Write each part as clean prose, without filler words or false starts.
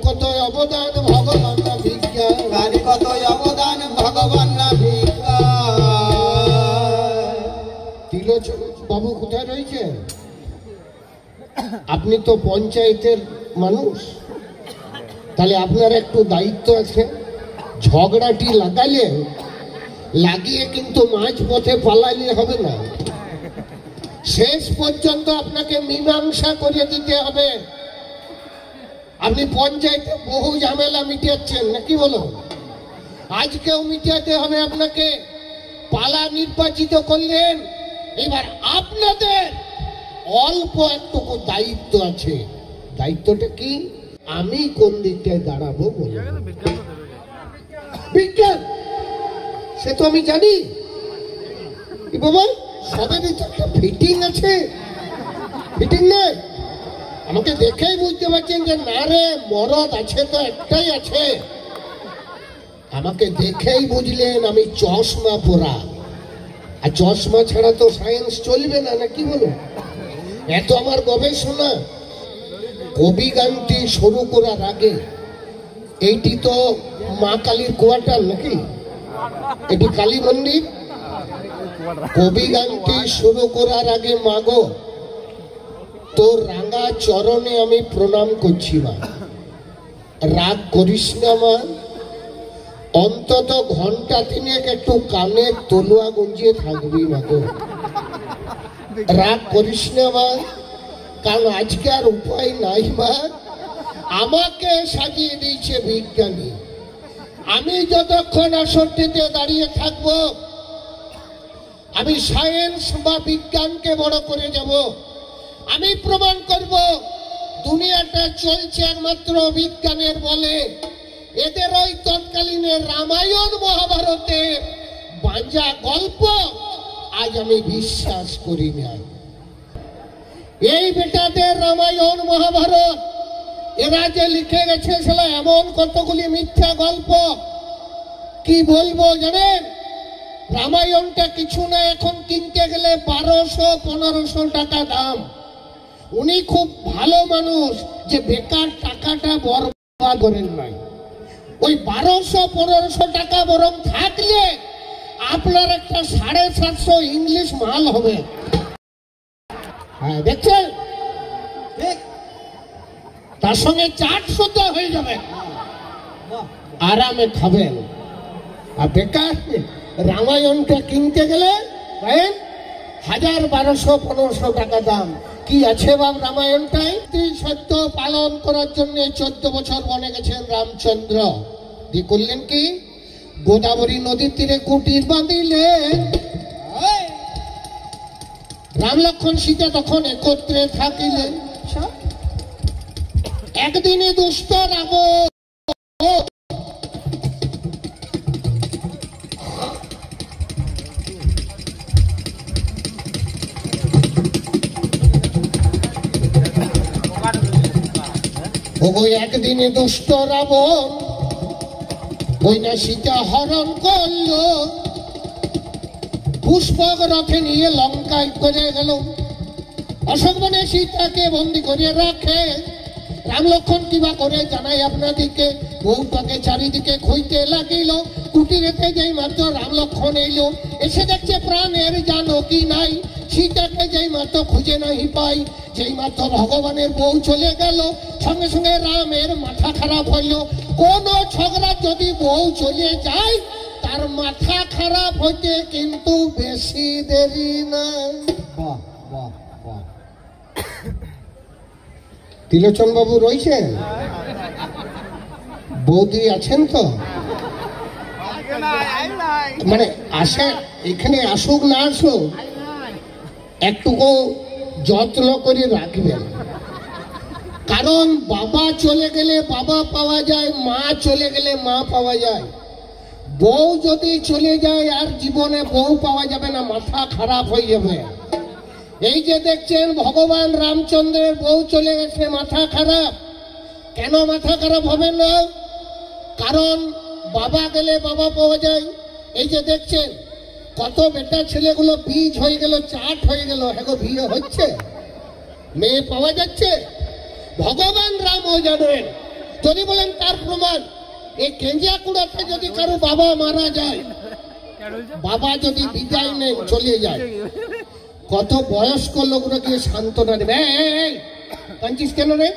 কত অবদান ভগবান না ভিক্ষা, কার কত অবদান ভগবান না ভিক্ষা। ত্রিলোচন বাবু কোথায় রয়েছে? আপনি তো পঞ্চায়েতের মানুষ, তাহলে আপনার একটু দায়িত্ব আছে। ঝগড়াটি লাগিয়ে কিন্তু মাঝ পথে পালালে হবে না, শেষ পর্যন্ত আপনাকে মীমাংসা করে দিতে হবে। আপনি পঞ্চায়েতে বহু ঝামেলা মিটাচ্ছেন নাকি বলো, আজকেও মিটাতে হবে আপনাকে। পালা নির্বাচিত করলেন, এবার আপনাদের অল্প একটুকু দায়িত্ব আছে। দায়িত্বটা কি? আমি কোন দিকটায় দাঁড়াবো বলে বিজ্ঞান, সে তো আমি জানি বাবা। সবেরই তো একটা ফিটিং আছে, ফিটিং নেই? আমাকে দেখেই বুঝতে পারছেন যে না রে মরদ আছে তো একটাই আছে। আমাকে দেখেই বুঝলেন আমি চশমা পরা, আর চশমা ছাড়া তো সায়েন্স চলবে না নাকি বলো। এত আমার গবেষণা। কবি গানটি শুরু করার আগে, এইটি তো মা কালীর কোয়ার্টার নাকি, এটি কালী মন্দির। কবি গানটি শুরু করার আগে মাগো তোর রাঙা চরণে আমি প্রণাম করছি মা, রাগ করিস না মা। অন্তত ঘন্টা তিনেক একটু কানের তলুয়া গুঞ্জিয়ে থাকবি মাগো, রাগ করিস না মা। কারণ আজকে আর উপায় নাই মা, আমাকে সাজিয়ে দিয়েছে বিজ্ঞানী। আমি যতক্ষণ আসরটিতে দাঁড়িয়ে থাকবো, আমি সায়েন্স বা বিজ্ঞানকে বড় করে যাব। আমি প্রমাণ করব দুনিয়াটা চলছে একমাত্র বিজ্ঞানের বলে। এদের ওই তৎকালীনের রামায়ণ মহাভারতের বাঁজা গল্প আজ আমি বিশ্বাস করি না। এই বেটাদের রামায়ণ মহাভারত এরা যে লিখে গেছে সেটা এমন কতগুলি মিথ্যা গল্প, কি বলবো জানেন? রামায়ণটা কিছু না, এখন কিনতে গেলে 1200-1500 টাকা দাম। উনি খুব ভালো মানুষ যে বেকার টাকাটা বরবাদ করেন নাই। ওই 1200-1500 টাকা বরং থাকলে আপনার একটা 750 ইংলিশ মাল হবে। হ্যাঁ দেখছেন, তার সঙ্গে চাট শুদ্ধ হয়ে যাবে, আরামে খাবেন। আর বেকার রামায়ণটা কিনতে গেলে 1000-1200-1500 টাকা দাম। কি আছে বাব রামায়ণটাই? সত্য পালন করার জন্য 14 বছর বনে গেছেন রামচন্দ্র। দিয়ে করলেন কি? গোদাবরী নদীর তীরে কুটির বাঁধিলেন। রাম লক্ষ্মণ সীতা তখন একত্রে থাকিলেন। একদিনে দুষ্ট রাবণ একদিনে দুষ্ট রাবণ ওই না সীতা হরণ করল। পুষ্পক রথে নিয়ে লঙ্কায় করে গেল। অশোক বনে সীতাকে বন্দি করে রাখে। রাম লক্ষ্মণ কিবা করে জানাই আপনাদিকে। বউটাকে চারিদিকে খুঁজতে লাগিল। কুটিরেতে যেই মাত্র রাম লক্ষ্মণ এলো, এসে দেখছে প্রাণের জানকী নাই। সীতাকে যেই মাত্র খুঁজে নাই পাই, যেই মাত্র ভগবানের বউ চলে গেল, সঙ্গে সঙ্গে রামের মাথা খারাপ হইল। কোন ঝগড়া যদি বউ চলে যায়, তার মাথা খারাপ হইতে কিন্তু বেশি দেরি নাই। ত্রিলোচন বাবু রয়েছেন? বৌদি আছেন তো? মানে আসে, এখানে আসুক না আসুক একটুকু যত্ন করে রাখবেন। কারণ বাবা চলে গেলে বাবা পাওয়া যায়, মা চলে গেলে মা পাওয়া যায়। বউ যদি চলে যায় আর জীবনে বউ পাওয়া যাবে না, মাথা খারাপ হয়ে যাবে। এই যে দেখছেন ভগবান রামচন্দ্রের বউ চলে গেছে, মাথা খারাপ। কেন মাথা খারাপ হবে না? কারণ বাবা গেলে বাবা পাওয়া যায়। এই যে দেখছেন কত বেটা ছেলেগুলো বীজ হয়ে গেল, চাট হয়ে গেল, হ্যাঁ বিয়ে হচ্ছে, মেয়ে পাওয়া যাচ্ছে। ভগবান রামও জানেন যদি বলেন তার প্রমাণ, এই কেঞ্জিয়াকুড়াতে যদি কারো বাবা মারা যায়, বাবা যদি বিদায় নেন চলে যায়, কত বয়স্ক লোকরা গিয়ে সান্ত্বনা দেবে, এই কাঁদছিস কেন রে,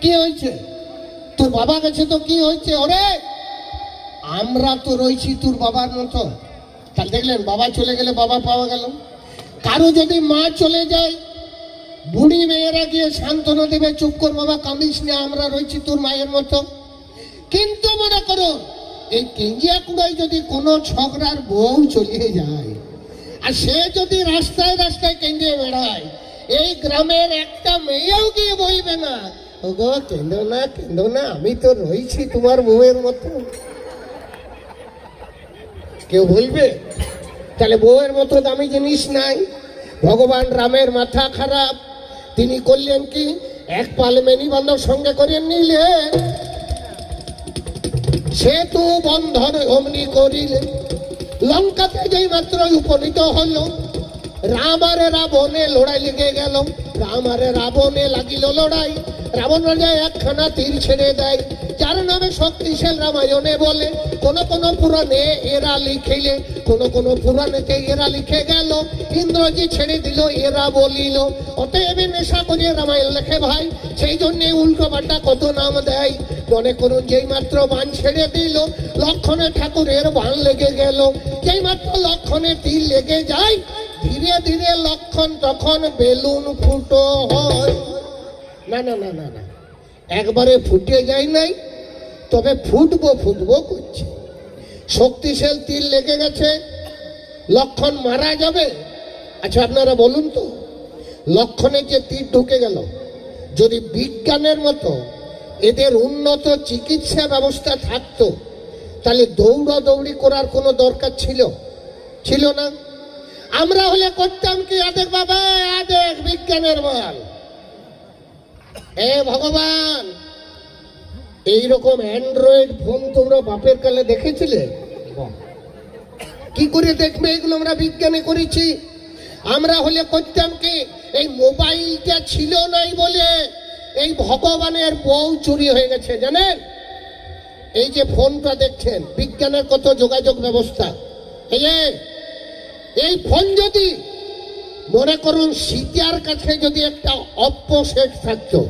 কি হয়েছে, তোর বাবা গেছে তো কি হয়েছে, ওরে আমরা তো রয়েছি তোর বাবার মতো। তাহলে দেখলেন বাবা চলে গেলে বাবা পাওয়া গেল। কারো যদি মা চলে যায়, বুড়ি মেয়েরা গিয়ে সান্ত্বনা দেবে, চুপ কর বাবা কাঁদিস না, আমরা রয়েছি তোর মায়ের মতো। কিন্তু মনে করো এই কেঞ্জিয়াকুড়ায় যদি কোনো ঝগড়ার বউ চলে যায়, আর সে যদি রাস্তায় রাস্তায় কেঁদে বেড়ায়, এই গ্রামের একটা মেয়েও গিয়ে বলবে না, ওগো কেঁদো না, আমি তো রয়েছি তোমার বউয়ের মতো। কেউ বলবে? তাহলে বউয়ের মতো দামি জিনিস নাই। ভগবান রামের মাথা খারাপ, তিনি করলেন কি, এক পালমেনি বান্ধব সঙ্গে করে নিলেন, সেতু বন্ধন অমনি করিলেন। লঙ্কাতে যেই মাত্র উপনীত হল, রাম আর রাবণে লড়াই লেগে গেল। রাম আর রাবণে লাগিল লড়াই, রাবণ রাজা একখানা তীর ছেড়ে দেয়, যার নামে শক্তিশাল রামায়ণে বলে। কোন কোন পুরাণে এরা লিখিলে, কোন পুরাণেতে এরা লিখে গেল, ইন্দ্রজি ছেড়ে দিল এরা বলিল। অতএব নেশা করে রামায়ণ লেখে ভাই, সেই জন্যে উল্টো পাল্টা কত নাম দেয়। মনে করুন যেই মাত্র বান ছেড়ে দিল, লক্ষণে ঠাকুরের বান লেগে গেল। যেই মাত্র লক্ষণে তীর লেগে যায়, ধীরে ধীরে লক্ষণ তখন বেলুন ফুটো হয়। না না না না না, একবারে ফুটে যায় নাই, তবে ফুটবো করছে। শক্তিশাল তীর লেগে গেছে, লক্ষণ মারা যাবে। আচ্ছা আপনারা বলুন তো, লক্ষণে যে তীর ঢুকে গেল, যদি বিজ্ঞানের মতো এদের উন্নত চিকিৎসা ব্যবস্থা থাকতো, তাহলে দৌড়াদৌড়ি করার কোনো দরকার ছিল না। আমরা হলে করতাম কি, আদেখ বাবা আদেখ, বিজ্ঞানের বল। এ ভগবান, এইরকম অ্যান্ড্রয়েড ফোন তোমরা বাপের কালে দেখেছিলে? কি করে দেখবে, এগুলো আমরা বিজ্ঞানে করেছি। আমরা হলে করতাম কি, এই মোবাইলটা ছিল নাই বলে এই ভগবানের বউ চুরি হয়ে গেছে জানেন। এই যে ফোনটা দেখছেন, বিজ্ঞানের কত যোগাযোগ ব্যবস্থা। এই ফোন যদি মনে করুন সীতার কাছে যদি একটা অপ্পো সেট থাকতো,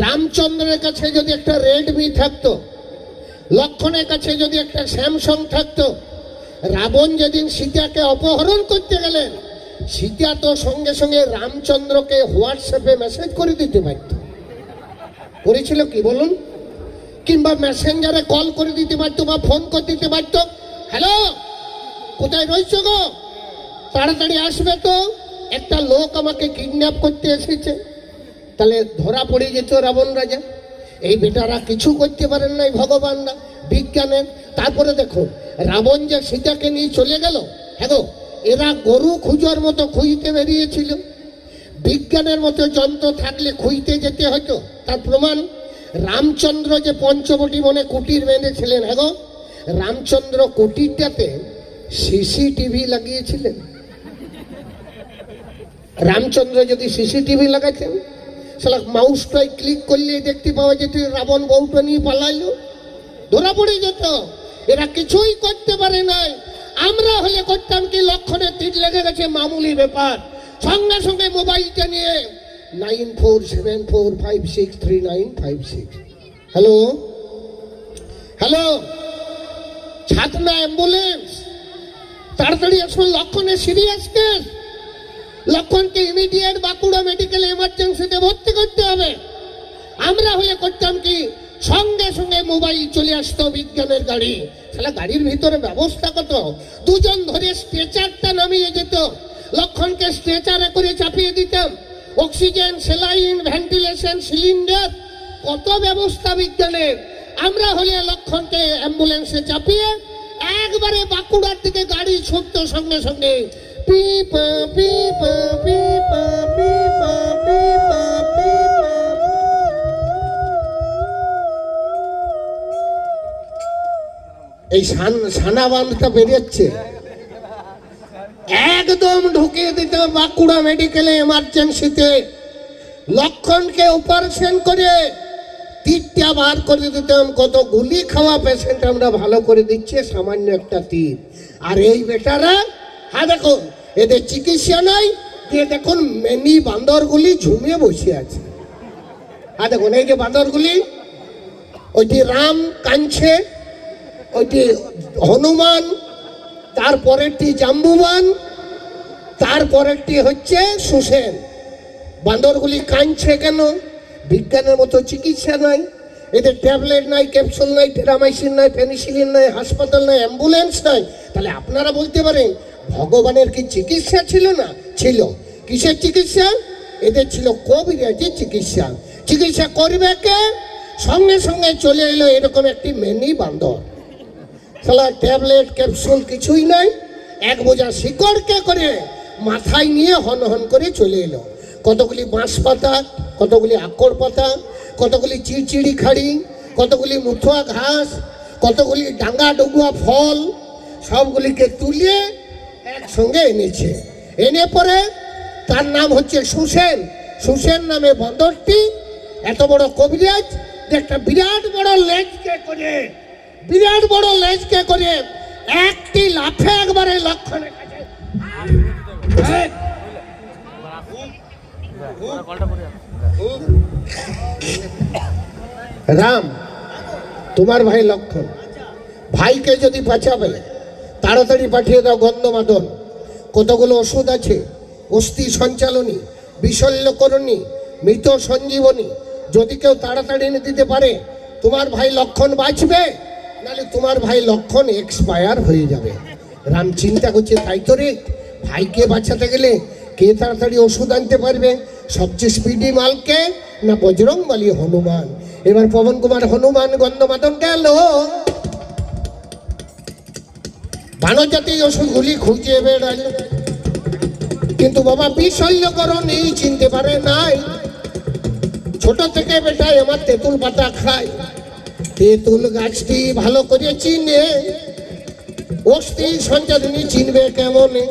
রামচন্দ্রের কাছে যদি একটা রেডমি থাকতো, লক্ষণের কাছে যদি একটা স্যামসং থাকতো, রাবণ যেদিন সীতাকে অপহরণ করতে গেলেন, সীতা তো সঙ্গে সঙ্গে রামচন্দ্রকে হোয়াটসঅ্যাপে মেসেজ করে দিতে পারত। করেছিল কি বলুন? কিংবা মেসেঞ্জারে কল করে দিতে পারতো, বা ফোন করে দিতে পারতো, হ্যালো কোথায় রয়েছো গো, তাড়াতাড়ি আসবে তো, একটা লোক আমাকে কিডন্যাপ করতে এসেছে। তাহলে ধরা পড়ে যেত রাবণ রাজা। এই বেটারা কিছু করতে পারেন নাই ভগবানরা বিজ্ঞানের। তারপরে দেখুন, রাবণ যে সীতাকে নিয়ে চলে গেল, হ্যাঁ গো, এরা গরু খুঁজার মতো খুঁজতে বেরিয়েছিল। বিজ্ঞানের মতো যন্ত্র থাকলে খুঁজতে যেতে হতো। তার প্রমাণ, রামচন্দ্র যে পঞ্চবটি বনে কুটির বেঁধেছিলেন, হ্যাঁ গো, রামচন্দ্র কুটিরটাতে সিসিটিভি লাগিয়েছিলেন। রামচন্দ্র যদি সিসিটিভি লাগাতেন, সালা মাউসটাই ক্লিক করলে দেখতে পাওয়া যেত রাবণ বউটা নিয়ে পালাইলো, ধরা পড়ে যেত। এরা কিছুই করতে পারে নাই। আমরা হলে করতাম কি, লক্ষণের তীর লেগে গেছে, মামুলি ব্যাপার, সঙ্গে সঙ্গে মোবাইলটা নিয়ে 9474563956। হ্যালো হ্যালো, ছাতনা অ্যাম্বুলেন্স, তাড়াতাড়ি আসুন, লক্ষণের সিরিয়াস কেস, লক্ষণকে ইমিডিয়েট বাঁকুড়া মেডিকেল এমার্জেন্সিতে ভর্তি করতে হবে। আমরা হলে করতাম কি, সঙ্গে সঙ্গে মোবাইল চলে আসতো, বিজ্ঞানের গাড়ি। তাহলে গাড়ির ভিতরে ব্যবস্থা কত, দুজন ধরে স্ট্রেচারটা নামিয়ে যেত, লক্ষণকে স্ট্রেচারে করে চাপিয়ে দিতাম, অক্সিজেন, সেলাইন, ভেন্টিলেশন, সিলিন্ডার, কত ব্যবস্থা বিজ্ঞানের। আমরা হলে লক্ষণকে অ্যাম্বুলেন্সে চাপিয়ে একবারে বাঁকুড়ার দিকে গাড়ি ছুটতো, সঙ্গে সঙ্গে পিপা পিপা পিপা পিপা পিপা পিপা। এই সানা বাঁধটা বেরিয়েছে, একদম ঢুকিয়ে দিতে বাঁকুড়া মেডিকেলে এমার্জেন্সিতে। লক্ষণকে অপারেশন করে তীরটি বিদ্যা বার করে দিতাম, কত গুলি খাওয়া পেশেন্ট আমরা ভালো করে দিচ্ছে সামান্য একটা তীর। আর এই বেটারা, হ্যাঁ দেখুন এদের চিকিৎসা নাই, দিয়ে দেখুন মেনি বান্দরগুলি ঝুমিয়ে বসে আছে। হ্যাঁ দেখুন এই যে বান্দরগুলি, ওইটি রাম কাঁদছে, ওইটি হনুমান, তারপরেরটি জাম্বুবান, তারপরেরটি হচ্ছে সুসেন। বান্দরগুলি কাঁদছে কেন? বিজ্ঞানের মতো চিকিৎসা নাই, এদের ট্যাবলেট নাই, ক্যাপসুল নাই, টেরামাইসিন নাই, পেনিসিলিন নাই, হাসপাতাল নাই, অ্যাম্বুলেন্স নাই। তাহলে আপনারা বলতে পারেন ভগবানের কি চিকিৎসা ছিল না? ছিল। কিসের চিকিৎসা? এদের ছিল কবিরাজির চিকিৎসা। চিকিৎসা করবে কে? সঙ্গে সঙ্গে চলে এলো এরকম একটি মেনি বান্দর। সালা ট্যাবলেট ক্যাপসুল কিছুই নাই, এক বোঝা শিকড়কে করে মাথায় নিয়ে হন হন করে চলে এলো। কতগুলি বাঁশ পাতা, কতগুলি আকর পাতা, কতগুলি চিড়চিড়ি খাড়ি, কতগুলি মুথুয়া ঘাস, কতগুলি ডাঙ্গা ডুগুয়া ফল, সবগুলিকে তুলে একসঙ্গে এনেছে। এনে পরে তার নাম হচ্ছে সুসেন। সুসেন নামে বান্দরটি এত বড় কবিরাজ যে একটা বিরাট বড় লেজকে করে, বিরাট বড় লেজকে করে একটি লাফে একবারে লক্ষণের কাছে রাম, তোমার ভাই লক্ষণ, ভাইকে যদি বাঁচাবে তাড়াতাড়ি পাঠিয়ে দাও গন্ধমাদন। কতগুলো ওষুধ আছে, অস্থি সঞ্চালনী, বিশল্যকরণী, মৃত সঞ্জীবনী। যদি কেউ তাড়াতাড়ি এনে দিতে পারে তোমার ভাই লক্ষণ বাঁচবে, নাহলে তোমার ভাই লক্ষণ এক্সপায়ার হয়ে যাবে। রাম চিন্তা করছে, তাই তো রে, ভাইকে বাঁচাতে গেলে কে তাড়াতাড়ি ওষুধ আনতে পারবে? সবচেয়ে স্পিডি মালকে না বজরংবলী হনুমান। এবার পবন কুমার হনুমান গন্ধমাদন গেল, বানজাতি ওষুধগুলি খুঁজে বেড়াল, কিন্তু বাবা বিশল্যকরণী চিনতে পারে নাই। ছোট থেকে বেটায় আমার তেঁতুল পাতা খায়, তেঁতুল গাছটি ভালো করে চিনে, অস্থি সঞ্চালনী চিনবে কেমনে?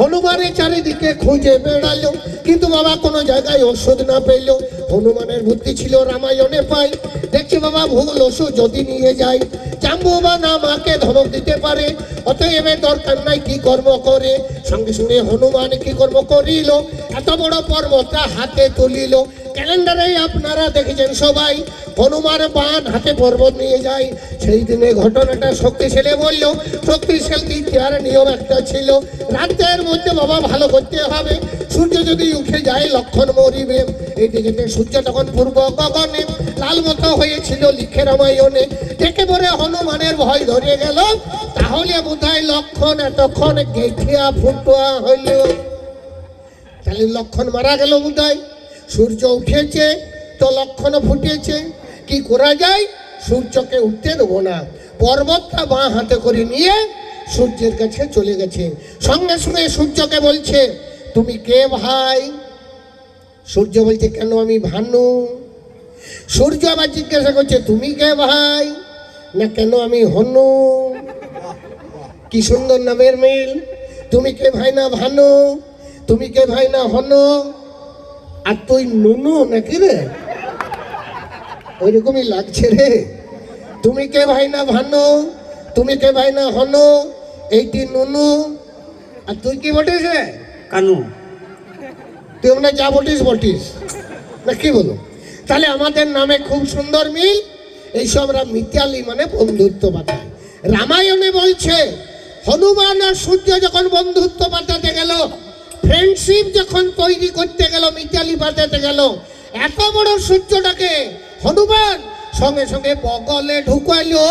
হনুমানের চারিদিকে খুঁজে বেড়ালো, কিন্তু বাবা কোনো জায়গায় ওষুধ না পেল। হনুমানের বুদ্ধি ছিল রামায়ণে পাই, দেখছি বাবা ভুল ওষুধ যদি নিয়ে যায় জাম্বুবান আমাকে ধমক দিতে পারে, অতএব দরকার নাই কি কর্ম করে। সঙ্গে সঙ্গে হনুমান কি কর্ম করিল, এত বড় পর্বতটা হাতে তুলিল। ক্যালেন্ডারে আপনারা দেখেছেন সবাই, হনুমান বান হাতে পর্বত নিয়ে যায়। সেই দিনে ঘটনাটা শক্তিশালী বলল, শক্তিশালী তার নিয়ম একটা ছিল, রাতের মধ্যে বাবা ভালো করতে হবে, সূর্য যদি উঠে যায় লক্ষণ মরিবে। এইদিকে সূর্য তখন পূর্ব গগনে লাল মতো হয়েছিল লিখে রামায়ণে। দেখে পরে হনুমানের ভয় ধরে গেল, তাহলে বোধহয় লক্ষণ এতক্ষণ গেঠিয়া ফুটুয়া হইল, তাহলে লক্ষণ মারা গেল বোধহয়। সূর্য উঠেছে তো লক্ষণ ফুটেছে, কি করা যায়? সূর্যকে উঠতে দেবো না, পর্বতটা বাঁ হাতে করে নিয়ে সূর্যের কাছে চলে গেছে। সঙ্গে সঙ্গে সূর্যকে বলছে, তুমি কে ভাই? সূর্য বলছে, কেন আমি ভানু। সূর্য আবার জিজ্ঞাসা করছে, তুমি কে ভাই? না, কেন আমি হনু। কি সুন্দর নামের মিল, তুমি কে ভাই না ভানু, তুমি কে ভাই না হনু, আর তুই নুনু নাকি রে? ওইরকমই লাগছে রে। তুমি কে ভাই না ভানু, তুমি কে ভাই না হনু, এইটি নুনু, আর তুই কি বটিস রে? কানু। তুই মানে যা বটিস বটিস না, কি বলো? তাহলে আমাদের নামে খুব সুন্দর মিল। এইসব মিতালি মানে বন্ধুত্ব পাতায়। রামায়ণে বলছে হনুমান আর সূর্য যখন বন্ধুত্ব পাতাতে গেল, ফ্রেন্ডশিপ যখন তৈরি করতে গেল, মিতালি পাতাতে গেল, এত বড় সূর্যটাকে হনুমান সঙ্গে সঙ্গে বগলে ঢুকাইলো,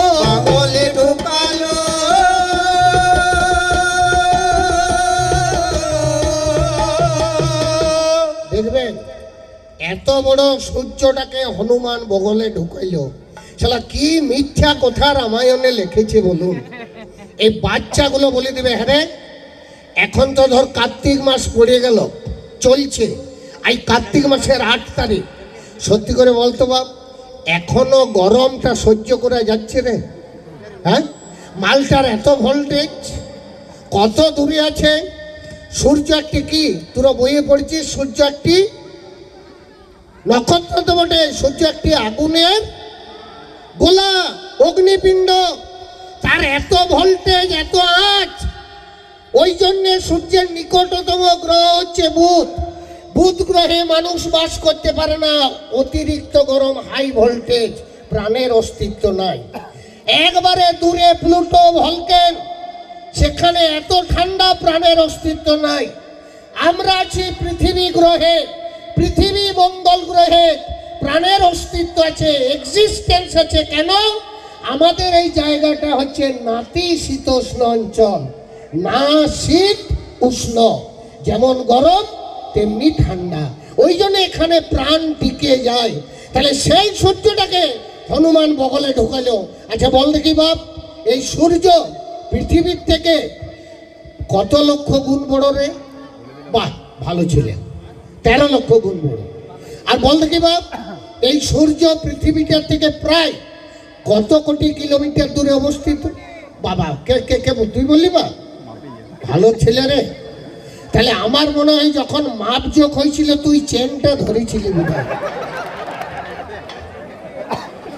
বগলে ঢুকালো। দেখবেন এত বড় সূর্যটাকে হনুমান বগলে ঢুকাইলো। শালা কি মিথ্যা কথা রামায়ণে লিখেছে বলুন। এই বাচ্চাগুলো বলে দিবে, হ্যাঁ রে, এখন তো ধর কার্তিক মাস পড়ে গেল, চলছে, এই কার্তিক মাসের 8 তারিখ। সত্যি করে বলতো বাপ, এখনো গরমটা সহ্য করা যাচ্ছে রে? হ্যাঁ, মালটার এত ভোল্টেজ, কত দূরে আছে। সূর্য একটি কি, তোরা বইয়ে পড়েছিস, সূর্য একটি নক্ষত্র তো বটে, সূর্য একটি আগুনের গোলা, অগ্নিপিণ্ড, তার এত ভোল্টেজ, এত আঁচ। ওই জন্য সূর্যের নিকটতম গ্রহ হচ্ছে বুধ। বুধ গ্রহে মানুষ বাস করতে পারে না, অতিরিক্ত গরম, হাই ভোল্টেজ, প্রাণের অস্তিত্ব নাই। একবারে দূরে প্লুটো, ভলকেন, সেখানে এত ঠান্ডা, প্রাণের অস্তিত্ব নাই। আমরা আছি পৃথিবী গ্রহে, পৃথিবী মঙ্গল গ্রহে প্রাণের অস্তিত্ব আছে, এক্সিস্টেন্স আছে। কেন? আমাদের এই জায়গাটা হচ্ছে নাতিশীতোষ্ণ অঞ্চল, না শীত উষ্ণ, যেমন গরম তেমনি ঠান্ডা। ওই জন্য এখানে প্রাণ টিকে যায়। তাহলে সেই সূর্যটাকে হনুমান বগলে ঢুকালো। আচ্ছা বল দেখি বাপ, এই সূর্য পৃথিবীর থেকে কত লক্ষ গুণ বড় রে? বাহ, ভালো ছিলেন, 13 লক্ষ গুণ বড়। আর বল দেখি বাপ, এই সূর্য পৃথিবীটার থেকে প্রায় কত কোটি কিলোমিটার দূরে অবস্থিত? বাবা, কে কে কে তুই বললি বা? ভালো ছেলে রে। তাহলে আমার মনে হয় যখন মাপজোক হয়েছিল তুই চেনটা ধরেছিলি বোধহয়।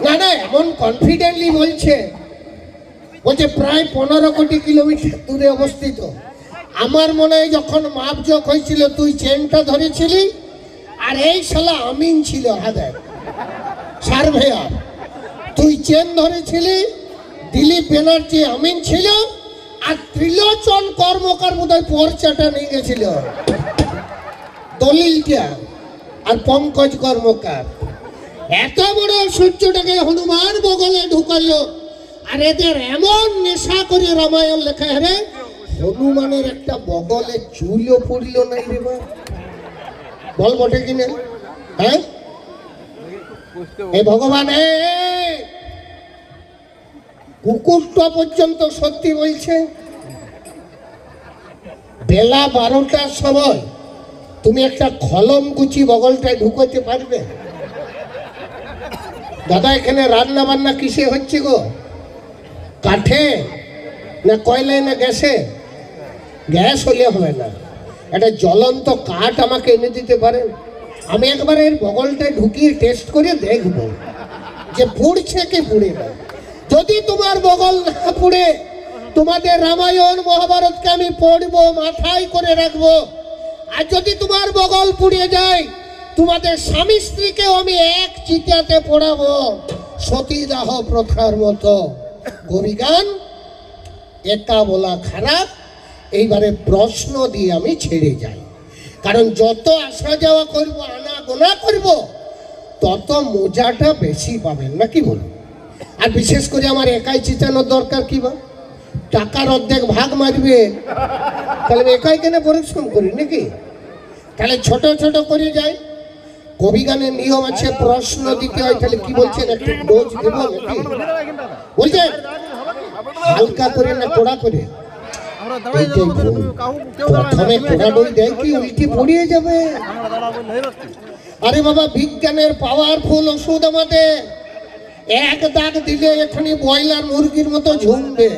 না না, এমন কনফিডেন্টলি বলছে প্রায় 15 কোটি কিলোমিটার দূরে অবস্থিত। আমার মনে হয় যখন মাপজোক হয়েছিল তুই চেনটা ধরেছিলি, আর এই শালা আমিন ছিল হাজার সার্ভেয়ার, তুই চেন ধরেছিলি, দিলীপ ব্যানার্জি আমিন ছিল, আর ত্রিলোচন কর্মকার বোধহয় পর্চাটা নিয়ে গেছিল, দলিলটা, আর পঙ্কজ কর্মকার। এত বড় সূর্যটাকে হনুমান বগলে ঢুকালো। আর এদের এমন নেশা করে রামায়ণ লেখা, রে হনুমানের একটা বগলে চুলও পড়ল নাই রে বা, বল বটে কিনা? হ্যাঁ, এ ভগবান, কুকুরটা পর্যন্ত সত্যি বলছে। বেলা 12টার সময় তুমি একটা খলম কুচি বগলটায় ঢুকাতে পারবে? দাদা, এখানে রান্না বান্না কিসে হচ্ছে গো? কাঠে না কয়লায় না গ্যাসে? গ্যাস হলে হবে না, একটা জ্বলন্ত কাঠ আমাকে এনে দিতে পারেন? আমি একবার এর বগলটায় ঢুকিয়ে টেস্ট করে দেখব যে পুড়ছে কি পুড়ে না। যদি তোমার বগল না পুড়ে, তোমাদের রামায়ণ মহাভারতকে আমি পড়বো, মাথায় করে রাখবো। আর যদি তোমার বগল পুড়িয়ে যায়, তোমাদের স্বামী স্ত্রীকেও আমি এক চিতাতে পড়াবো, সতীদাহ প্রথার মতো। কবিগান একা বলা খারাপ। এইবারে প্রশ্ন দিয়ে আমি ছেড়ে যাই, কারণ যত আসা যাওয়া করব, আনা গোনা করব, তত মজাটা বেশি পাবেন, নাকি বলুন? আর বিশেষ করে আমার একাই চিতানোর দরকার কি বা? টাকার অর্ধেক ভাগ মারবে, তাহলে একাই কেন পরিশ্রম করি নাকি? তাহলে ছোট ছোট করে যাই। কবিগানের নিয়ম আছে, প্রশ্ন দিতে হয়। তাহলে কি বলছেন, একটু ডোজ দেব নাকি বলছেন? হালকা করে না কোড়া করে? প্রথমে কোড়া ডোজ দেয় কি উল্টি পড়িয়ে যাবে? আরে বাবা, বিজ্ঞানের পাওয়ারফুল ওষুধ আমাদের। এক দাগ দিলে এখানে ব্রয়লার মুরগির মতো ঝুমবে,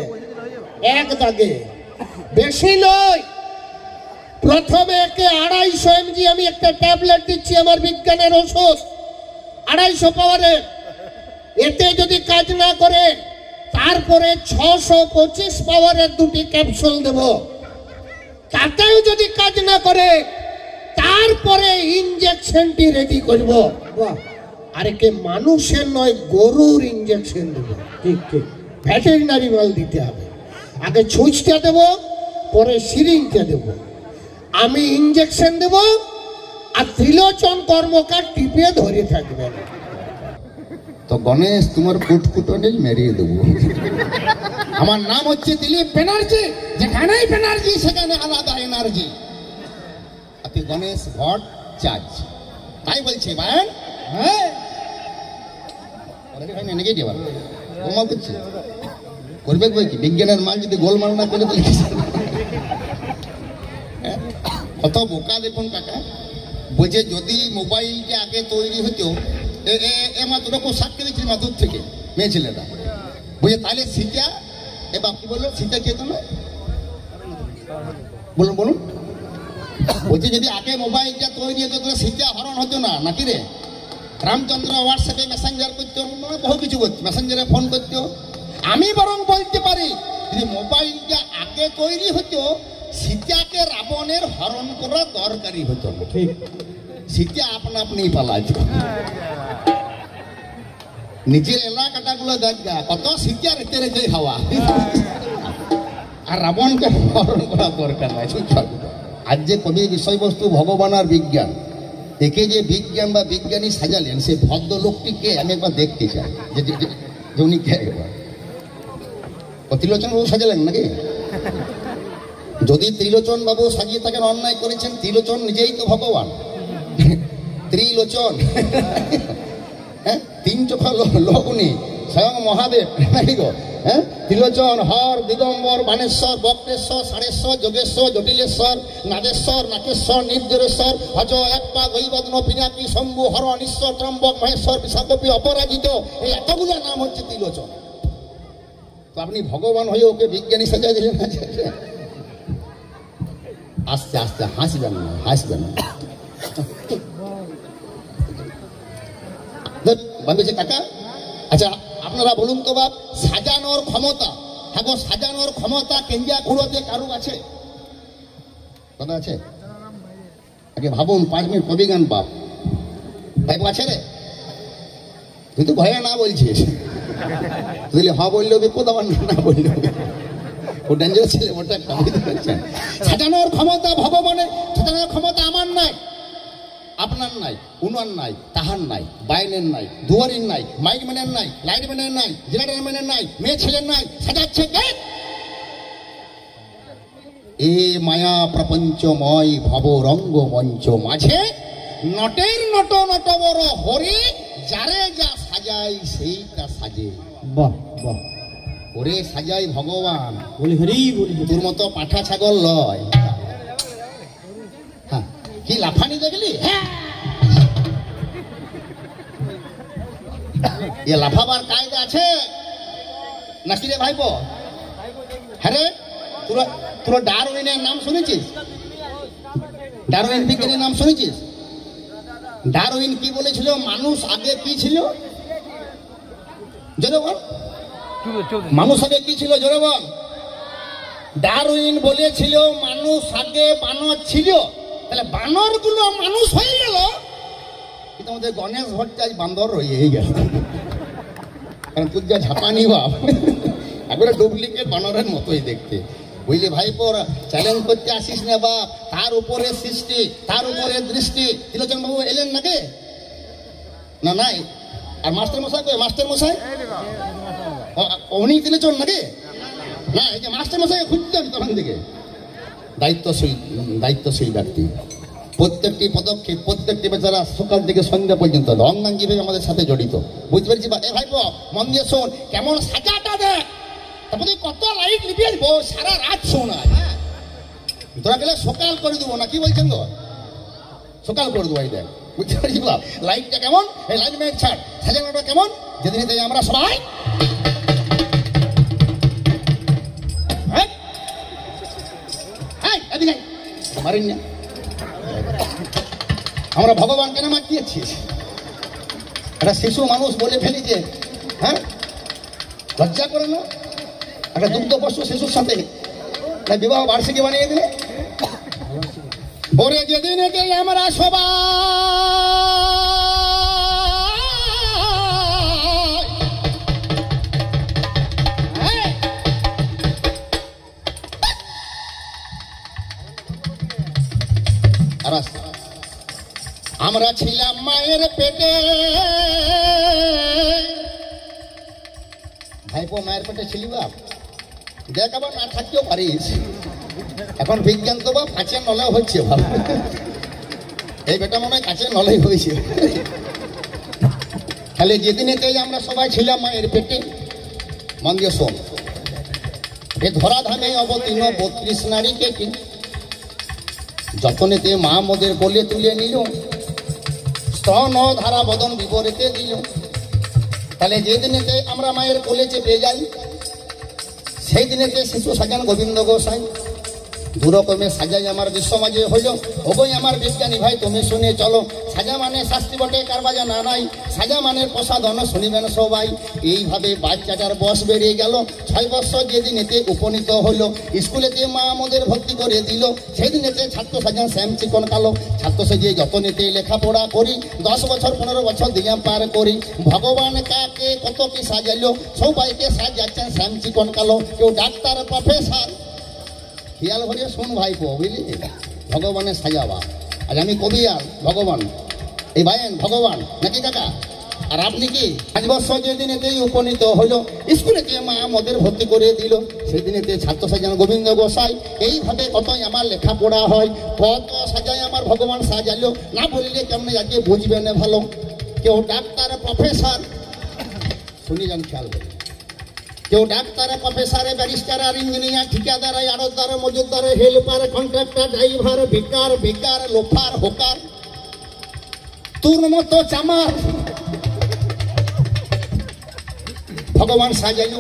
এক দাগে, বেশি নয়। প্রথমে একে 250 mg আমি একটা ট্যাবলেট দিচ্ছি, আমার বিজ্ঞানের ওষুধ, 250 পাওয়ারের। এতে যদি কাজ না করে, তারপরে 625 পাওয়ারের 2টি ক্যাপসুল দেব। তাতেও যদি কাজ না করে, তারপরে ইনজেকশনটি রেডি করব। আরে কে মানুষের নয়, গরুর ইনজেকশন দেব। ঠিক ঠিক, ভেটেরিনারি মাল দিতে হবে। আগে ছুঁচটা দেব, পরে সিরিঞ্জটা দেব। আমি ইনজেকশন দেব, আর ত্রিলোচন কর্মকার টিপে ধরে থাকবেন। তো গণেশ, তোমার ফুটফুটনি মেরিয়ে দেবো। আমার নাম হচ্ছে দিলীপ ব্যানার্জি, যেখানেই ব্যানার্জি সেখানে আলাদা এনার্জি। আপনি গণেশ ভট্ট চার্জ, তাই বলছি ভাই। হ্যাঁ, নাকি গোলমাল করছে, করবে বই কি? বিজ্ঞানের মাল যদি গোলমাল না করে তাহলে কত বোকা দেখুন কাকা। বলছে যদি মোবাইলটা আগে তৈরি হতো, মাত্র ওরকম সাক্ষী দিচ্ছি মাদুর থেকে মেয়ে ছেলেরা, বুঝে তাহলে সীতা, এ বাপ কি বললো, সীতা কে তোলো বলুন বলুন। বলছে যদি আগে মোবাইলটা তৈরি হতো তাহলে সীতা হরণ হতো না, নাকি রে? রামচন্দ্র হোয়াটসঅ্যাপে মেসেঞ্জার করতো, বহু কিছু করতো, মেসেঞ্জারে ফোন করতো। আমি বরং বলতে পারি যদি মোবাইলটা আগে তৈরি হতো, সীতাকে রাবণের হরণ করা দরকারই হতো না। ঠিক। সীতা আপনা আপনি পালাইত। নিজের এলাকাটা গুলো দেখা কত সীতা রেখে রেখে খাওয়া, আর রাবণকে হরণ করা দরকার নাই। আজ যে কবির বিষয়বস্তু ভগবান আর বিজ্ঞান, একে যে বিজ্ঞান বা বিজ্ঞানী সাজালেন, সে ভদ্রলোকটিকে আমি একবার দেখতে চাই যে উনি কে। একবার ত্রিলোচন বাবু সাজালেন নাকি? যদি ত্রিলোচন বাবু সাজিয়ে থাকেন, অন্যায় করেছেন। ত্রিলোচন নিজেই তো ভগবান। ত্রিলোচন, হ্যাঁ, তিন চোখা লোক উনি, স্বয়ং মহাদেব নাকি গো? হ্যাঁ, ত্রিলোচন, হর, দিগম্বর, বাণেশ্বর, বক্রেশ্বর, ষাঁড়েশ্বর, যোগেশ্বর, জটিলেশ্বর, নাদেশ্বর, নাকেশ্বর, নির্জরেশ্বর, হজ, একপা, গৈবদ্ন, পিনাকি, শম্ভু, হরণ, ঈশ্বর, ত্রম্বক, মহেশ্বর, বিশাকপি, অপরাজিত, এই এতগুলো নাম হচ্ছে ত্রিলোচন। তো আপনি ভগবান হয়ে ওকে বিজ্ঞানী সাজাই দিলেন। আস্তে আস্তে হাসবেন না, হাসবেন না। বান্ধবী কাকা, আচ্ছা আপনারা বলুন তো বাপ, সাজানোর ক্ষমতা, হ্যাঁ গো, সাজানোর ক্ষমতা কেন্দ্রিয়া কুড়োতে কারু আছে? কথা আছে? আগে ভাবুন, 5 মিনিট কবি গান বাপ ভাই আছে রে? তুই তো ভয়ে না বলছিস, তুই হ বললেও বিপদ, আবার না বললেও ও ডেঞ্জারাস ছেলে, ওটা একটা বুঝতে পারছেন। সাজানোর ক্ষমতা ভগবানের, সাজানোর ক্ষমতা আমার নাই, আপনার নাই, উনার নাই, তাহার নাই, বাইনের নাই, দুয়ারির নাই, মাইক ম্যানের নাই, লাইট ম্যানের নাই, জেনারেটর ম্যানের নাই, মেয়ে ছেলের নাই, সাজাচ্ছে কে? এ মায়া প্রপঞ্চময় ভব রঙ্গ মঞ্চ মাঝে নটের নট নট বড় হরি, যারে যা সাজাই সেইটা সাজে। বাহ বাহ, ওরে সাজাই ভগবান, বলি হরি বলি। তোর মতো পাঠা ছাগল লয়। হ্যাঁ, কি লাফানি দেখলি? হ্যাঁ, এ লাফাবার কায়দা আছে নাকি রে ভাইপো? হ্যাঁ রে, তোরা ডারউইনের নাম শুনেছিস? ডারউইন বিজ্ঞানীর নাম শুনেছিস? ডারউইন কি বলেছিল? মানুষ আগে কি ছিল? জোরে বল, মানুষ আগে কি ছিল? জোরে বল। ডারউইন বলেছিল মানুষ আগে বানর ছিল। তাহলে বানর গুলো মানুষ হয়ে গেল, কিন্তু আমাদের গণেশ ভট্টাচার্য বান্দর হয়ে গেল। কারণ তুই যা ঝাপানি বাপ, একবারে ডুপ্লিকেট বানরের মতোই দেখতে। বুঝলি ভাইপোর, চ্যালেঞ্জ করতে আসিস না বাপ। তার উপরে সৃষ্টি, তার উপরে দৃষ্টি। ত্রিলোচন বাবু এলেন নাকি? না নাই। আর মাস্টার মশাই কই? মাস্টার মশাই উনি ত্রিলোচন নাকি? না, এই যে মাস্টার মশাই খুঁজতে হবে তখন থেকে। দায়িত্বশীল ব্যক্তি, প্রত্যেকটি পদক্ষেপ, প্রত্যেকটি বেচারা সকাল থেকে সন্ধ্যা পর্যন্ত অঙ্গাঙ্গিভাবে আমাদের সাথে জড়িত। বুঝতে পেরেছি বা? এ ভাইপো মন দিয়ে শোন, কেমন সাজাটা দেখ, তারপরে কত লাইট লিপিয়ে দিব, সারা রাত শোন। হ্যাঁ, তোরা গেলে সকাল করে দেবো না, কি বলছেন গো? সকাল করে দেবো। এই দেখ, বুঝতে পারছি বা? লাইটটা কেমন, এই লাইট মেট ছাড়, সাজানোটা কেমন, যেদিন আমরা সবাই মারেন না। আমরা ভগবান কেন মাতিয়েছিস? একটা শিশু মানুষ বলে ফেলি যে, হ্যাঁ, লজ্জা করে না? একটা দুগ্ধপোষ্য শিশুর সাথে বিবাহ বার্ষিকী বানিয়ে দিলে। ওরে যেদিন আমরা সবাই আমরা ছিলাম মায়ের পেটে, ভাইপো মায়ের পেটে ছিলি বাপ, দেখ আবার না থাকতেও পারিস। এখন বিজ্ঞান তো বাপ কাঁচের নলেও হচ্ছে বাপ, এই বেটা মনে হয় কাঁচের নলেই হয়েছে। তাহলে যেদিনেতেই আমরা সবাই ছিলাম মায়ের পেটে, মন দিয়ে শোন, এ ধরাধামে অবতীর্ণ 32 নারীকে কি যতনেতে মা মোদের কোলে তুলে নিল, স্তন ধারা বদন বিপরীতে দিল। তাহলে যে দিনেতে আমরা মায়ের কোলে চেপে যাই, সেই দিনেতে শিশু সাজান গোবিন্দ গোসাই। দুরকমের সাজাই আমার বিশ্ব মাঝে হইল। ওগোই আমার বিজ্ঞানী ভাই তুমি শুনে চলো, সাজা মানে শাস্তি বটে কার বাজা না নাই, সাজা মানে প্রসাদন শুনিবেন সবাই। এইভাবে বাচ্চাটার বয়স বেড়ে গেল, 6 বছর যেদিনেতে উপনীত হইল, স্কুলেতে মা আমাদের ভর্তি করে দিল। সেদিনেতে ছাত্র সাজান শ্যাম চিকন কালো, ছাত্র সাজিয়ে যতনেতে লেখাপড়া করি, 10 বছর 15 বছর দিলাম পার করি। ভগবান কাকে কত কি সাজাইলো, সবাইকে সাজাচ্ছেন শ্যাম চিকন কালো। কেউ ডাক্তার প্রফেসর, খেয়াল করে শোন ভাইপো, বুঝলি, ভগবানের সাজাবা। আর আমি কবি আর ভগবান, এই ভাইয়েন ভগবান নাকি কাকা? আর আপনি কি? 5 বছর যেদিনেতেই উপনীত হলো, স্কুলেতে মা আমাদের ভর্তি করে দিল। সেদিনেতে ছাত্র সাজান গোবিন্দ গোসাই। এইভাবে কতই আমার লেখাপড়া হয়, কত সাজাই আমার ভগবান সাজালো। না বললে কেমন আজকে বুঝবে না ভালো। কেউ ডাক্তার প্রফেসর, শুনি যান খেয়াল করে, কেউ ডাক্তার প্রফেসর ব্যারিস্টার আর ইঞ্জিনিয়ার, ঠিকাদার আড়তদার মজুদার হেল্পার কন্ট্রাক্টর ড্রাইভার বেকার বেকার লোফার হোকার, তোর মতো চামার ভগবান সাজাইল।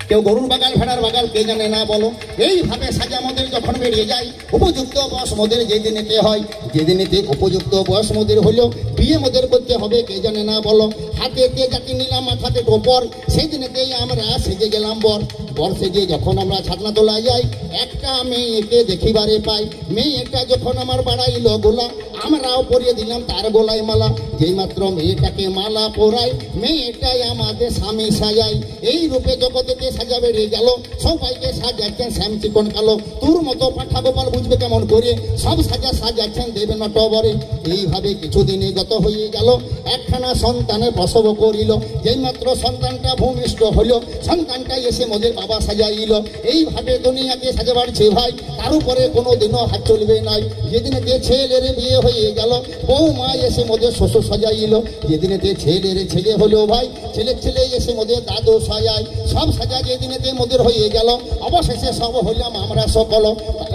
কেউ গরুর বাগাল ভেড়ার বাগাল কে জানে না বলো। এইভাবে সাজা মোদের যখন বেরিয়ে যায়, উপযুক্ত বয়স মোদের যেদিনেতে হয়, যেদিনেতে উপযুক্ত বয়স মোদের হলো, বিয়ে মোদের করতে হবে কে জানে না বলো। হাতেতে জাতি নিলাম মাথাতে টোপর, সেই দিনেতেই আমরা সেজে গেলাম বর। বর সেজে যখন আমরা ছাতনা তোলায় যাই, একটা মেয়েকে দেখিবারে পাই। মেয়েটা যখন আমার বাড়াইল গোলা, আমরাও পরিয়ে দিলাম তার গোলায় মালা। যেই মাত্র মেয়েটাকে মালা পরাই, মেয়েটাই আমাদের স্বামী সাজাই। এই রূপে জগতেতে সাজা বেড়ে গেল, সবাইকে সাজাচ্ছেন শ্যাম চিকন কালো। তোর মতো পাঠা গোপাল বুঝবে কেমন করে, সব সাজা সাজাচ্ছেন দেবে নটবরে। এইভাবে কিছুদিনে গত হয়ে গেল, একখানা সন্তানের প্রসব করিল। যেই মাত্র সন্তানটা ভূমিষ্ঠ হইল, সন্তানটাই এসে মোদের বাবা সাজাইল। এইভাবে দুনিয়াকে সাজা বাড়ছে ভাই, তার উপরে কোনো দিনও হাত চলবে নাই। যেদিনেতে ছেলের বিয়ে হয়ে গেল, বউ মা এসে মোদের শ্বশুর সাজাইল। যেদিনেতে ছেলের ছেলে হলো ভাই, ছেলের ছেলে এসে মোদের দাদু সাজাই। সব সাজা যেদিনেতে মোদের হয়ে গেল, অবশেষে সব হইলাম আমরা সকল।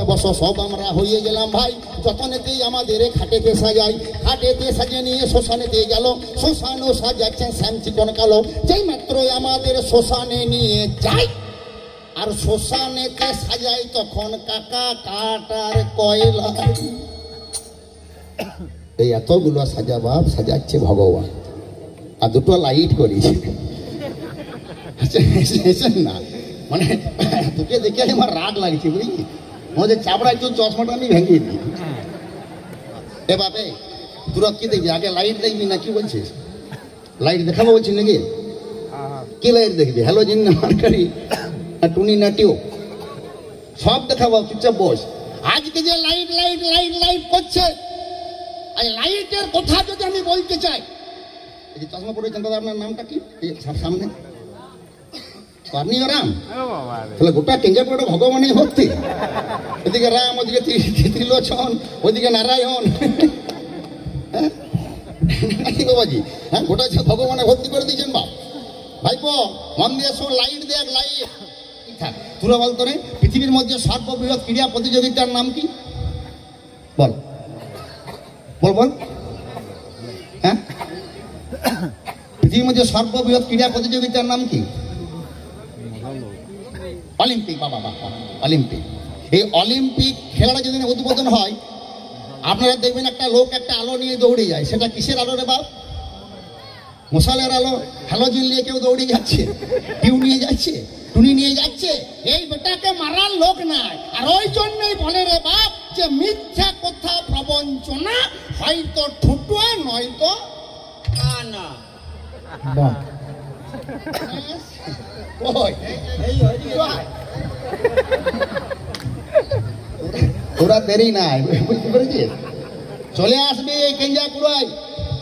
বস সব আমরা হয়ে গেলাম ভাই, যতনেতেই আমাদের খাটেতে সাজাই। খাটেতে সাজিয়ে নিয়ে শ্মশানেতে গেল, শ্মশানও সাজাচ্ছেন শ্যাম চিকন কালো। যেই মাত্র আমাদের শ্মশানে নিয়ে যাই, আর শ্মশানেতে সাজাই তখন কাকা কাটার কয়লা। এই এতগুলো সাজা বাপ সাজাচ্ছে ভগবান, আর দুটো লাইট করিস না। মানে তোকে দেখে আমার রাগ লাগছে বুঝলি, আমাদের চাপড়ায় তো চশমাটা আমি ভেঙে দিই। এ বাপে তোরা কি দেখবি, আগে লাইট দেখবি না কি বলছিস? লাইট দেখাবো বলছিস নাকি? কি লাইট দেখবি? হ্যালোজেন না মার্কারি না টুনি না টিউ, সব দেখাবো, চুপচাপ বস। আজকে যে লাইট লাইট লাইট লাইট করছে, এই লাইটের কথা যদি আমি বলতে চাই, এই যে চশমা পড়েছেন দাদা, আপনার নামটা কি? সামনে রাম, তাহলে গোটা কেঞ্জাপুরটা ভগবানই ভর্তি। এদিকে রাম, ওদিকে ত্রিলোচন, ওদিকে নারায়ণ, বাবাজি, হ্যাঁ গোটা ভগবানে ভর্তি করে দিয়েছেন বাপ। ভাইপো মন দিয়ে শোন, লাইট দেখ লাইট। তুরা বলতো রে, পৃথিবীর মধ্যে সর্ববৃহৎ ক্রীড়া প্রতিযোগিতার নাম কি? বল বল বল। হ্যাঁ, পৃথিবীর মধ্যে সর্ববৃহৎ ক্রীড়া প্রতিযোগিতার নাম কি? অলিম্পিক। বাবা বাবা, অলিম্পিক। এই অলিম্পিক খেলাটা যদি উদ্বোধন হয়, আপনারা দেখবেন একটা লোক একটা আলো নিয়ে দৌড়ে যায়। সেটা কিসের আলো রে বাপ? মশালের আলো। হ্যালোজেন নিয়ে কেউ দৌড়ে যাচ্ছে, টিউ নিয়ে যাচ্ছে, টুনি নিয়ে যাচ্ছে। এই বেটাকে মারার লোক নাই। আর ওই জন্যই বলে রে বাপ যে মিথ্যা কথা প্রবঞ্চনা, হয়তো ঠুটুয়া নয়তো কানা। তোরা দেরি নাই, বুঝতে পেরেছিস? চলে আসবে এই কেঞ্জাকুড়ায়।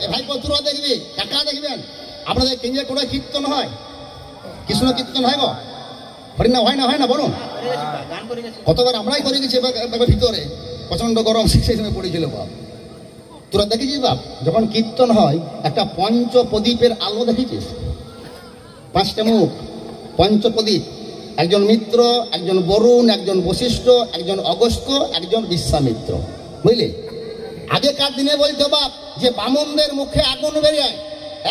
এ ভাই তোরা দেখবি, কাকা দেখবেন, আপনাদের কেঞ্জাকুড়ায় কীর্তন হয়, কৃষ্ণ কীর্তন হয় গো, হরিনা হয় না? হয় না বলুন? কতবার আমরাই করে গেছি ভিতরে, প্রচন্ড গরম সেই সময় পড়েছিল বাপ। তোরা দেখেছিস বাপ, যখন কীর্তন হয় একটা পঞ্চপ্রদীপের আলো দেখেছিস? 5টা মুখ, পঞ্চপ্রদীপ। একজন মিত্র, একজন বরুণ, একজন বশিষ্ঠ, একজন অগস্ত্য, একজন বিশ্বামিত্র, বুঝলি? আগেকার দিনে বলতো বাপ যে বামনদের মুখে আগুন বেরিয়ে,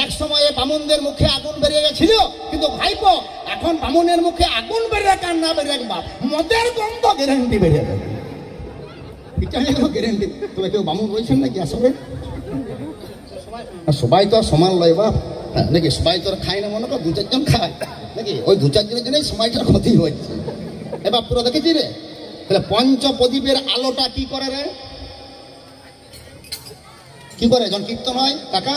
এক সময়ে বামুনদের মুখে আগুন বেরিয়ে গেছিল, কিন্তু ভাইপো এখন বামুনের মুখে আগুন বেরিয়ে কান না বেরিয়ে বাপ মদের গন্ধ গ্যারান্টি বেরিয়ে যাবে, গ্যারান্টি। তবে কেউ বামুন রয়েছেন নাকি আসলে? সবাই তো আর সমান লয় বাপ, নাকি? সবাই তো আর খায় না, মনে কর দু চারজন খায় নাকি? ওই দু চারজনের জন্যই সময়টার ক্ষতি হচ্ছে। এবার পুরো দেখেছি রে, তাহলে পঞ্চপ্রদীপের আলোটা কি করে রে? কি করে? যখন কীর্তন হয় কাকা,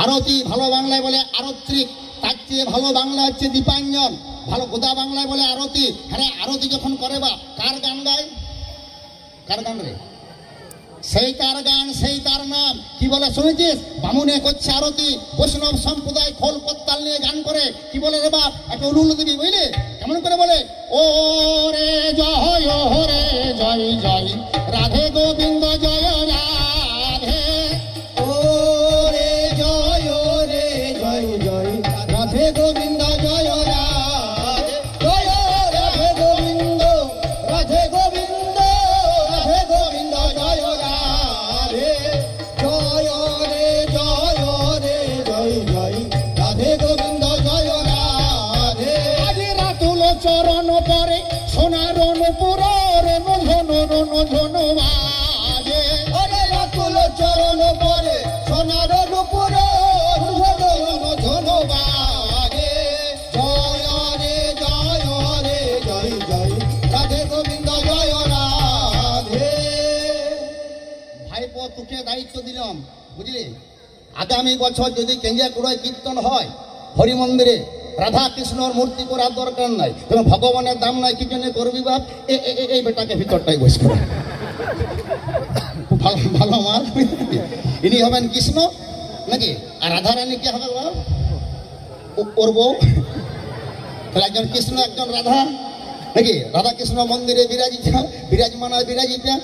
আরতি ভালো বাংলায় বলে আরত্রিক, তার চেয়ে ভালো বাংলা হচ্ছে দীপাঞ্জন, ভালো গোদা বাংলায় বলে আরতি। হ্যাঁ, আরতি যখন করে বা কার গান গায়? কার গান রে? সেই তার গান, সেই তার নাম। কি বলে শুনেছিস? বামুনে করছে আরতি, বৈষ্ণব সম্প্রদায় খোল করতাল নিয়ে গান করে। কি বলে রে বাপ? একটা অনুল্ল দিবি, বুঝলি? কেমন করে বলে? ও রে জয়, ও রে জয় জয়, রাধে গোবিন্দ জয় রাধে। ও রে জয়, ও রে জয় জয়, রাধে গোবিন্দ জয় রাধে। জয় রাধে গোবিন্দ, রাধে গোবিন্দ, রাধে গোবিন্দ জয় রাধে। জয় রে জয় রে জয় জয়, রাধে গোবিন্দ জয় রাধে। আজ রাতুল চরণ পরে সোনার অনুপুর রনু ধনু রনু ধনু বাজে। আরে রাতুল চরণ পরে সোনার অনুপুর রনু ধনু ধনু বাজে। জয় রে জয় রে জয় জয়, রাধে গোবিন্দ জয় রাধে। ভাইপো তোকে দায়িত্ব দিলাম, বুঝলি? আগামী বছর যদি কেঞ্জিয়াকুড়ায় কীর্তন হয় হরি মন্দিরে, রাধা কৃষ্ণর মূর্তি করার দরকার নাই, তুমি ভগবানের দাম নাই, কি জন্য করবি বাপ? এই বেটাকে ভিতরটাই বস করে ভালো ভালো মাল। ইনি হবেন কৃষ্ণ নাকি? আর রাধা রানী কে হবে বাপ? ওর বউ। তাহলে একজন কৃষ্ণ একজন রাধা নাকি? রাধা কৃষ্ণ মন্দিরে বিরাজমান বিরাজিতা।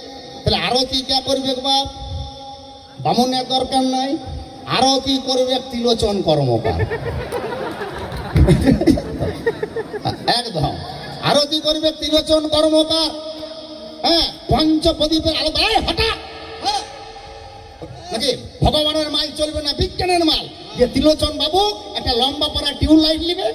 তাহলে আরতি কে করবে বাপ? বামুনের দরকার নাই, আরতি করবে ত্রিলোচন কর্মকার। একদম আরতি করবে ত্রিলোচন কর্মকার। হ্যাঁ, পঞ্চপ্রদীপের আলো হঠাৎ নাকি? ভগবানের মাল চলবে না, বিজ্ঞানের মাল। যে ত্রিলোচন বাবু একটা লম্বা পড়া টিউব লাইট নিবে,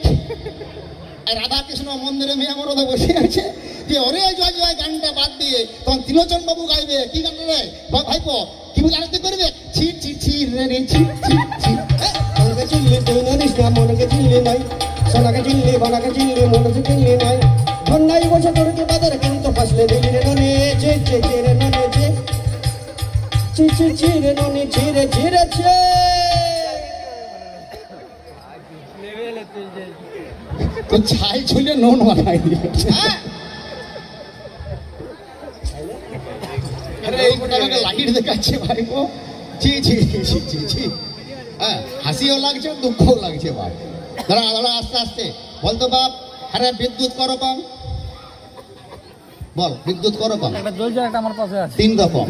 আর রাধা কৃষ্ণ মন্দিরে মেয়ে মরদে বসে আছে, যে ওরে জয় জয় গানটা বাদ দিয়ে তখন ত্রিলোচন বাবু গাইবে। কি গান রে ভাইপো? কি বলে আরতি করবে? ছি ছি ছি রে ছি ছি ছি। মনকে চিনলি তুই জানিস না, মনকে চিনলি নাই, সোনাকে চিনলি বানাকে চিনলি, মনকে চিনলি নাই। ধন্যাই বসে তোরকে বাজারে কিন্তু ফাসলে দিলি রে ননে, চে চে চে রে ননে চে, চি চি চি রে ননে চি রে চি রে চে। তো ছাই ছুলে নুন মাখাই দিয়েছে। আরে এই গোটা লাইট দেখাচ্ছে ভাইপো, ছি ছি ছি ছি ছি। হ্যাঁ, হাসিও লাগছে দুঃখও লাগছে ভাই। দাঁড়া দাঁড়া, আস্তে আস্তে বলতো বাপ। আরে বিদ্যুৎ করো কম, বল বিদ্যুৎ করো কম। তিন রকম।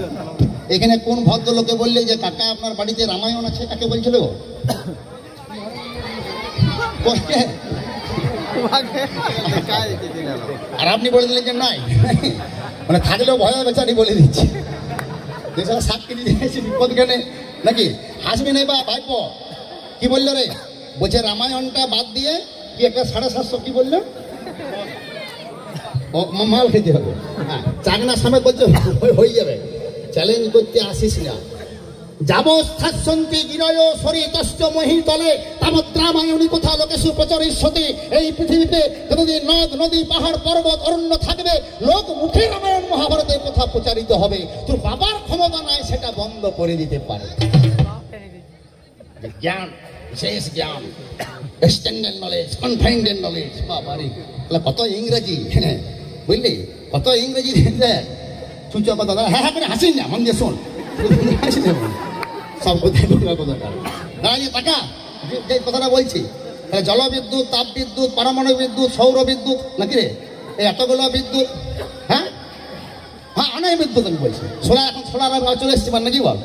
এখানে কোন ভদ্রলোকে বললে যে কাকা আপনার বাড়িতে রামায়ণ আছে, কাকে বলছিল? আর আপনি বলে দিলেন যে নাই, মানে থাকলেও ভয় বেচারি বলে দিচ্ছে। সাক্ষী দিতে বিপদ কেনে নাকি? হাসবি নেই বা ভাইপো। কি বললো রে? বলছে রামায়ণটা বাদ দিয়ে কি একটা 750 কি বললো মাল খেতে হবে। হ্যাঁ, চাকনা সামনে বলছে হয়ে যাবে, চ্যালেঞ্জ করতে আসিস না। যাবস্থাসন্তি গিরয় সরিতশ্চ মহিতলে তাবদ্রামায়ণী কথা লোকেষু প্রচরিষ্যতে। এই পৃথিবীতে যতদিন নদ নদী পাহাড় পর্বত অরণ্য থাকবে, লোক মুখে রামায়ণ মহাভারতের কথা প্রচারিত হবে। তোর বাবার ক্ষমতা নাই সেটা বন্ধ করে দিতে পারে। জ্ঞান, শেষ জ্ঞান, এক্সটেন্ডেড নলেজ, কনফাইন্ডেড নলেজ। বাবারে, কত ইংরেজি, বুঝলি? কত ইংরেজি চুচ কথা। হ্যাঁ হ্যাঁ করে হাসিস না, মন দিয়ে শোন, হাসিস সব টাকা যে কথাটা বলছি। তাহলে জলবিদ্যুৎ, তাপ বিদ্যুৎ, পারমাণবিক বিদ্যুৎ, সৌর বিদ্যুৎ নাকি রে? এই এতগুলো বিদ্যুৎ। হ্যাঁ হ্যাঁ, অনেক বিদ্যুৎ আমি বলছি। সোলার, এখন সোলার চলে এসছি নাকি বল?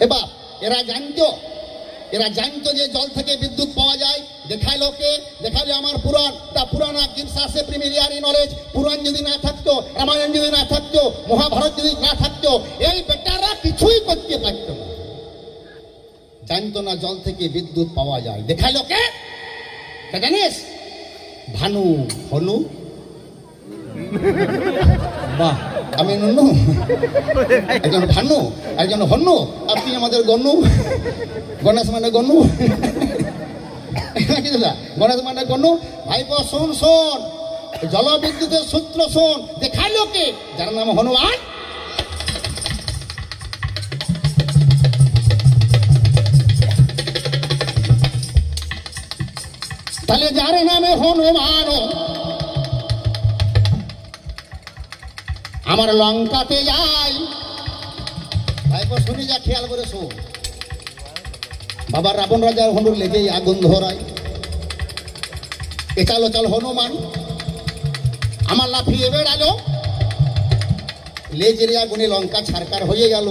এবার এরা জানতো যে জল থেকে বিদ্যুৎ পাওয়া যায়। দেখাইলো কে? দেখাইলো আমার পুরাণ। তা পুরানা গিমসাসে প্রিমিলিয়ারি নলেজ। পুরাণ যদি না থাকতো, রামায়ণ যদি না থাকতো, মহাভারত যদি না থাকতো, এই বেটারা কিছুই করতে পারত না। চান্তনা জল থেকে বিদ্যুৎ পাওয়া যায়। দেখাইলো কে জানিস? ভানু। হনু? বাহ, আমি ননু, একজন ভানু, একজন হনু, আর তুই আমাদের গনু। গণেশ মানে গনু, গণেশ মানে গনু। ভাইপো শোন শোন, জলবিদ্যুতের সূত্র শোন। দেখাইলো কে? যার নাম হনুমান। তাহলে যার নামে হনুমান আমার লঙ্কাতে যাই। ভাইপো শুনি যা, খেয়াল করে শোন। বাবা রাবণ রাজার হনুর লেগেই আগুন ধরায়। এচালো চাল হনুমান আমার লাফিয়ে বেড়ালো, লেজের আগুনে লঙ্কা ছারকার হয়ে গেল।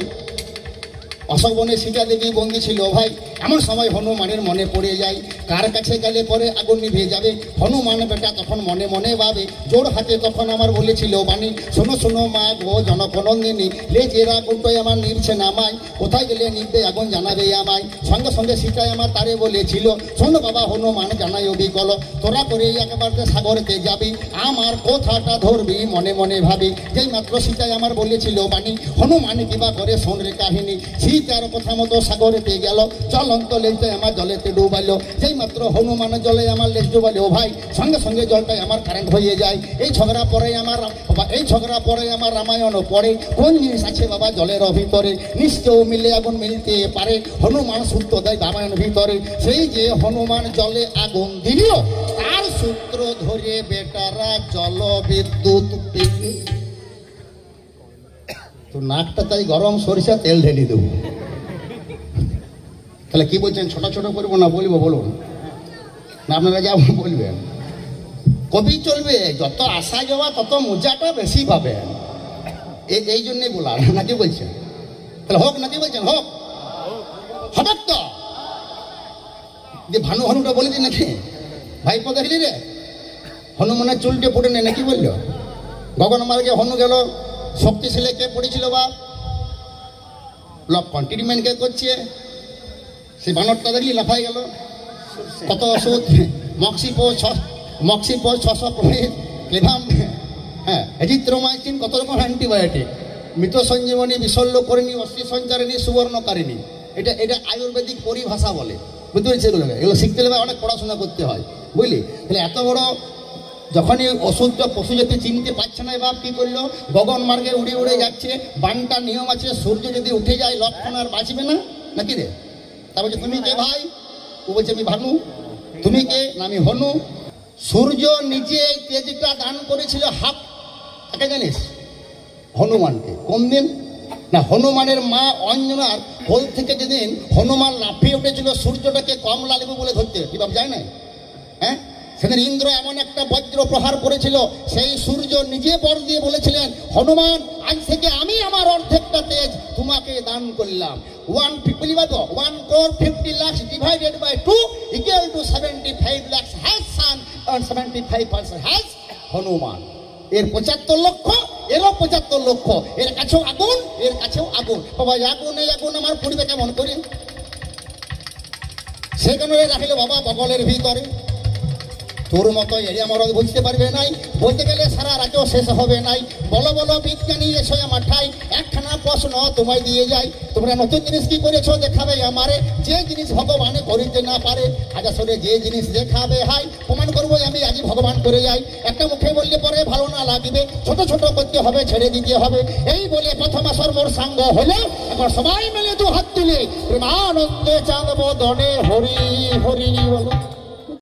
অশোক বনে সীতা দেবী বন্দী ছিল ভাই। এমন সময় হনুমানের মনে পড়ে যায়, কার কাছে গেলে পরে আগুন নিভে যাবে। হনুমান বেটা তখন মনে মনে ভাবে, জোর হাতে তখন আমার বলেছিল বাণী, শোনো শোনো মা গো জনকনন্দিনী, লেজের আগুনটাই আমার নিভছে নামায়, কোথায় গেলে নিভবে আগুন জানাবে আমায়। সঙ্গে সঙ্গে সীতায় আমার তারে বলেছিল, শোনো বাবা হনুমান জানাই অবিকল, তোরা করে একবার সাগরতে যাবি, আমার কথাটা ধরবি মনে মনে ভাবি। যেই মাত্র সীতায় আমার বলেছিল বাণী, হনুমান কিবা করে শোন রে কাহিনী। সীতার কথা মতো সাগরেতে গেল, চলন্ত লেজটা আমার জলেতে ডুবালো। যেই মাত্র হনুমান জলে আমার লেজ ডুবালো ভাই, সঙ্গে সঙ্গে জলটাই আমার কারেন্ট হয়ে যায়। এই ঝগড়া পরে আমার রামায়ণ পড়ে, কোন জিনিস আছে বাবা জলের ভিতরে, নিশ্চয় মিলে আগুন মিলতে পারে। হনুমান সূত্র দেয় রামায়ণ ভিতরে, সেই যে হনুমান জলে আগুন দিল, তার সূত্র ধরে বেটারা জল বিদ্যুৎ পেয়ে। তো নাকটা তাই গরম, সরিষা তেল ঢেলে দেবো। তাহলে কি বলছেন, ছোট ছোট করবো না বলবো বলুন না? আপনারা যা বলবেন কবি চলবে, যত আসা যাওয়া তত মজাটা বেশি পাবেন। এই জন্যই বলার, নাকি বলছেন? তাহলে হোক, নাকি বলছেন? হোক, হবে তো। যে ভানু হনুটা বলে দিন নাকি? ভাইপো দেখলি রে হনুমানের চুলটে পড়ে নেই নাকি বললো? গগন মার্গে হনু গেল, শক্তিশালী কে পড়েছিল বা লক্ষণ ট্রিটমেন্ট কে করছে? সে বানরটা দেখলি লাফাই গেল। কত ওষুধ, মক্সিপো 600 প্রভেদ, ক্লেভাম, হ্যাঁ এজিথ্রোমাইসিন, কত রকম অ্যান্টিবায়োটিক, মৃত সঞ্জীবনী, বিশল্যকরিণী, অস্থি সঞ্চারিণী, সুবর্ণকারিণী। এটা আয়ুর্বেদিক পরিভাষা বলে, বুঝতে পেরেছি? এগুলো শিখতে হলে অনেক পড়াশোনা করতে হয়, বুঝলি? তাহলে এত বড় যখনই ওষুধটা পশু যদি চিনতে পারছে না, এবার কি করলো? গগন মার্গে উড়ে উড়ে যাচ্ছে। বানটা নিয়ম আছে, সূর্য যদি উঠে যায় লক্ষণ আর বাঁচবে না, নাকি রে? তা বলছে তুমি কে ভাই? ও বলছে আমি ভানু। তুমি কে? না আমি হনু। সূর্য নিজে এই তেজটা দান করেছিল হাফ, তাকে জানিস? হনুমানকে। কোন দিন না? হনুমানের মা অঞ্জনার কোল থেকে যেদিন হনুমান লাফিয়ে উঠেছিল সূর্যটাকে কম লাগবে বলে ধরতে, কি ভাব যায় না? হ্যাঁ, সেদিন ইন্দ্র এমন একটা বজ্র প্রহার করেছিল, সেই সূর্য নিজে বর দিয়ে বলেছিলেন, হনুমান আজ থেকে আমি আমার অর্ধেকটা তেজ তোমাকে দান করলাম। 1,50,00,000 divided by 2 equal to 75 lakh has sun, and 75% has Hanuman. এর 75 লক্ষ, এরও 75 লক্ষ, এর কাছেও আগুন, এর কাছেও আগুন। বাবা আগুন, এই আগুন আমার পড়বে কেমন করে? সেখানে রাখিল বাবা বগলের ভিতরে। তোর মতো এরিয়া মরদ বুঝতে পারবে নাই, বলতে গেলে সারা রাতেও শেষ হবে নাই। বলো বলো বিজ্ঞানী এসো আমার ঠাই, একখানা প্রশ্ন তোমায় দিয়ে যাই, তোমরা নতুন জিনিস কি করেছো দেখাবে আমারে, যে জিনিস ভগবানে করিতে না পারে। আজ আসলে যে জিনিস দেখাবে হাই, প্রমাণ করবো আমি আজ ভগবান করে যাই। একটা মুখে বললে পরে ভালো না লাগবে, ছোট ছোট করতে হবে, ছেড়ে দিতে হবে। এই বলে প্রথমা সর্বর সাঙ্গ হলো, এখন সবাই মিলে 2 হাত তুলে প্রেমানন্দে চাঁদব দনে হরি হরি বলো।